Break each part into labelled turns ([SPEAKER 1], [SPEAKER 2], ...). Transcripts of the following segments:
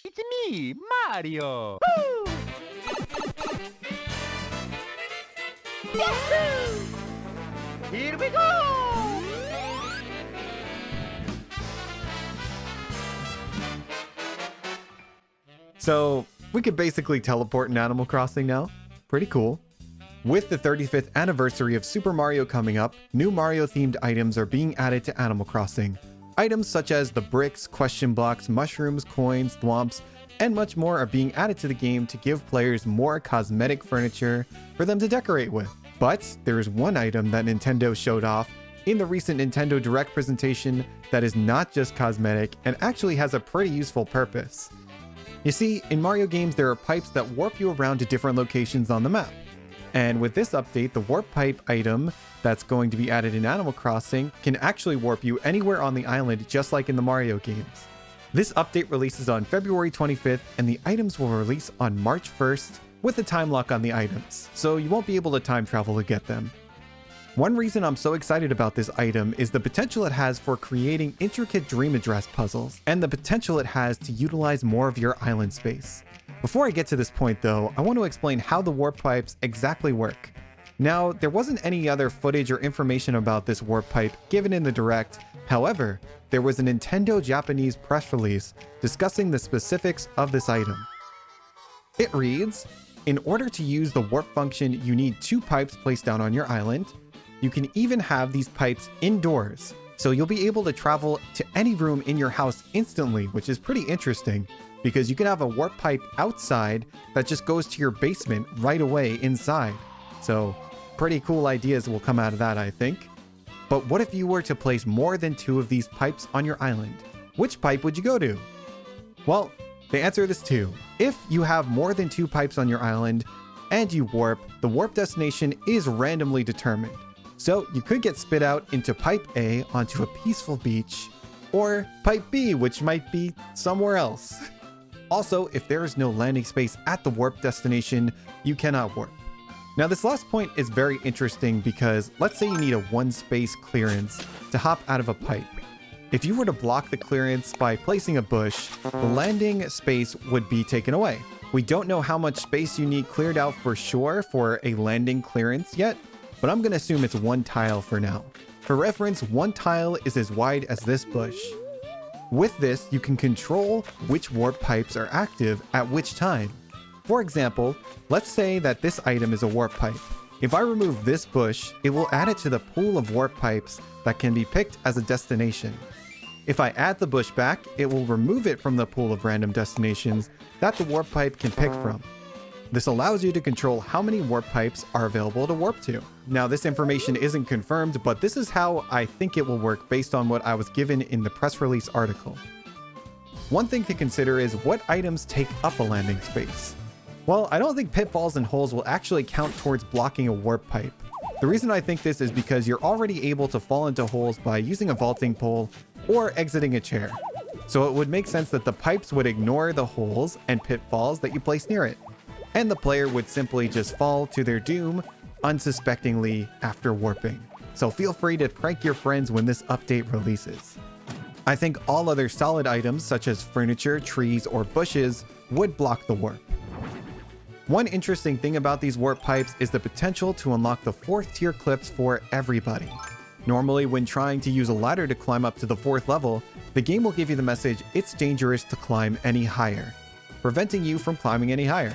[SPEAKER 1] It's me, Mario! Woo! Yahoo! Here we go!
[SPEAKER 2] So, we could basically teleport in Animal Crossing now. Pretty cool. With the 35th anniversary of Super Mario coming up, new Mario-themed items are being added to Animal Crossing. Items such as the bricks, question blocks, mushrooms, coins, thwomps, and much more are being added to the game to give players more cosmetic furniture for them to decorate with. But there is one item that Nintendo showed off in the recent Nintendo Direct presentation that is not just cosmetic and actually has a pretty useful purpose. You see, in Mario games there are pipes that warp you around to different locations on the map. And with this update, the warp pipe item that's going to be added in Animal Crossing can actually warp you anywhere on the island, just like in the Mario games. This update releases on February 25th, and the items will release on March 1st with a time lock on the items, so you won't be able to time travel to get them. One reason I'm so excited about this item is the potential it has for creating intricate dream address puzzles, and the potential it has to utilize more of your island space. Before I get to this point though, I want to explain how the warp pipes exactly work. Now, there wasn't any other footage or information about this warp pipe given in the Direct. However, there was a Nintendo Japanese press release discussing the specifics of this item. It reads, "In order to use the warp function, you need 2 pipes placed down on your island. You can even have these pipes indoors, so you'll be able to travel to any room in your house instantly, which is pretty interesting, because you can have a warp pipe outside that just goes to your basement right away inside. So, pretty cool ideas will come out of that, I think. But what if you were to place more than 2 of these pipes on your island? Which pipe would you go to? Well, the answer is 2. If you have more than 2 pipes on your island and you warp, the warp destination is randomly determined. So you could get spit out into pipe A onto a peaceful beach, or pipe B, which might be somewhere else. Also, if there is no landing space at the warp destination, you cannot warp. Now this last point is very interesting because let's say you need a 1 space clearance to hop out of a pipe. If you were to block the clearance by placing a bush, the landing space would be taken away. We don't know how much space you need cleared out for sure for a landing clearance yet, but I'm gonna assume it's 1 tile for now. For reference, 1 tile is as wide as this bush. With this, you can control which warp pipes are active at which time. For example, let's say that this item is a warp pipe. If I remove this bush, it will add it to the pool of warp pipes that can be picked as a destination. If I add the bush back, it will remove it from the pool of random destinations that the warp pipe can pick from. This allows you to control how many warp pipes are available to warp to. Now, this information isn't confirmed, but this is how I think it will work based on what I was given in the press release article. One thing to consider is what items take up a landing space. Well, I don't think pitfalls and holes will actually count towards blocking a warp pipe. The reason I think this is because you're already able to fall into holes by using a vaulting pole or exiting a chair. So it would make sense that the pipes would ignore the holes and pitfalls that you place near it, and the player would simply just fall to their doom unsuspectingly after warping. So feel free to prank your friends when this update releases. I think all other solid items such as furniture, trees, or bushes would block the warp. One interesting thing about these warp pipes is the potential to unlock the 4th tier cliffs for everybody. Normally, when trying to use a ladder to climb up to the 4th level, the game will give you the message it's dangerous to climb any higher, preventing you from climbing any higher.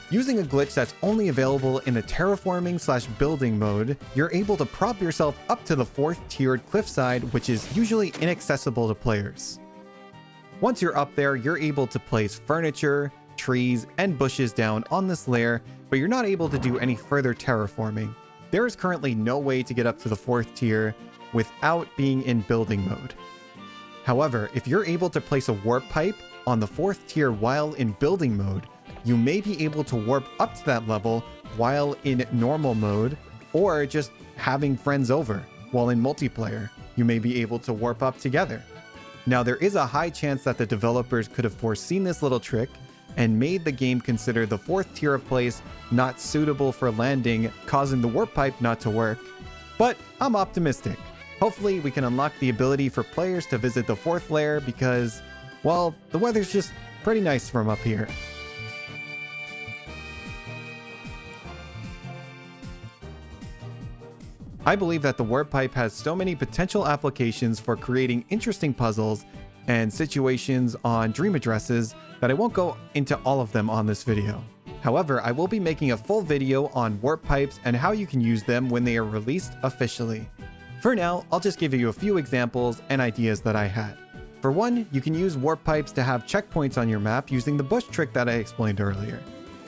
[SPEAKER 2] Using a glitch that's only available in the terraforming/building mode, you're able to prop yourself up to the 4th tiered cliffside, which is usually inaccessible to players. Once you're up there, you're able to place furniture, trees, and bushes down on this layer, but you're not able to do any further terraforming. There is currently no way to get up to the 4th tier without being in building mode. However, if you're able to place a warp pipe on the 4th tier while in building mode, you may be able to warp up to that level while in normal mode, or just having friends over. While in multiplayer, you may be able to warp up together. Now, there is a high chance that the developers could have foreseen this little trick and made the game consider the 4th tier of place not suitable for landing, causing the warp pipe not to work. But I'm optimistic. Hopefully we can unlock the ability for players to visit the 4th layer because, well, the weather's just pretty nice from up here. I believe that the warp pipe has so many potential applications for creating interesting puzzles and situations on dream addresses that I won't go into all of them on this video. However, I will be making a full video on warp pipes and how you can use them when they are released officially. For now, I'll just give you a few examples and ideas that I had. For one, you can use warp pipes to have checkpoints on your map using the bush trick that I explained earlier.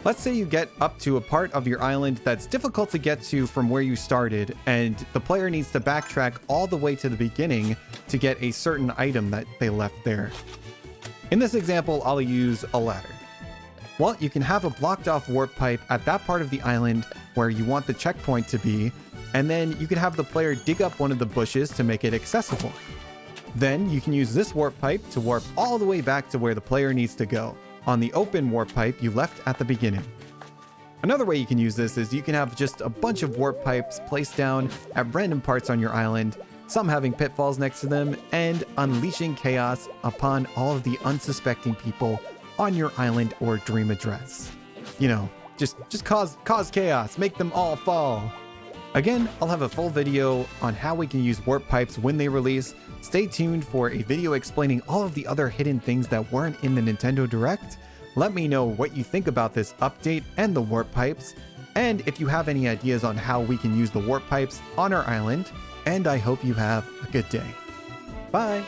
[SPEAKER 2] Let's say you get up to a part of your island that's difficult to get to from where you started, and the player needs to backtrack all the way to the beginning to get a certain item that they left there. In this example, I'll use a ladder. Well, you can have a blocked off warp pipe at that part of the island where you want the checkpoint to be, and then you can have the player dig up one of the bushes to make it accessible. Then you can use this warp pipe to warp all the way back to where the player needs to go, on the open warp pipe you left at the beginning. Another way you can use this is you can have just a bunch of warp pipes placed down at random parts on your island, some having pitfalls next to them, and unleashing chaos upon all of the unsuspecting people on your island or dream address. You know, just cause chaos, make them all fall. Again, I'll have a full video on how we can use warp pipes when they release. Stay tuned for a video explaining all of the other hidden things that weren't in the Nintendo Direct. Let me know what you think about this update and the warp pipes, and if you have any ideas on how we can use the warp pipes on our island, and I hope you have a good day. Bye!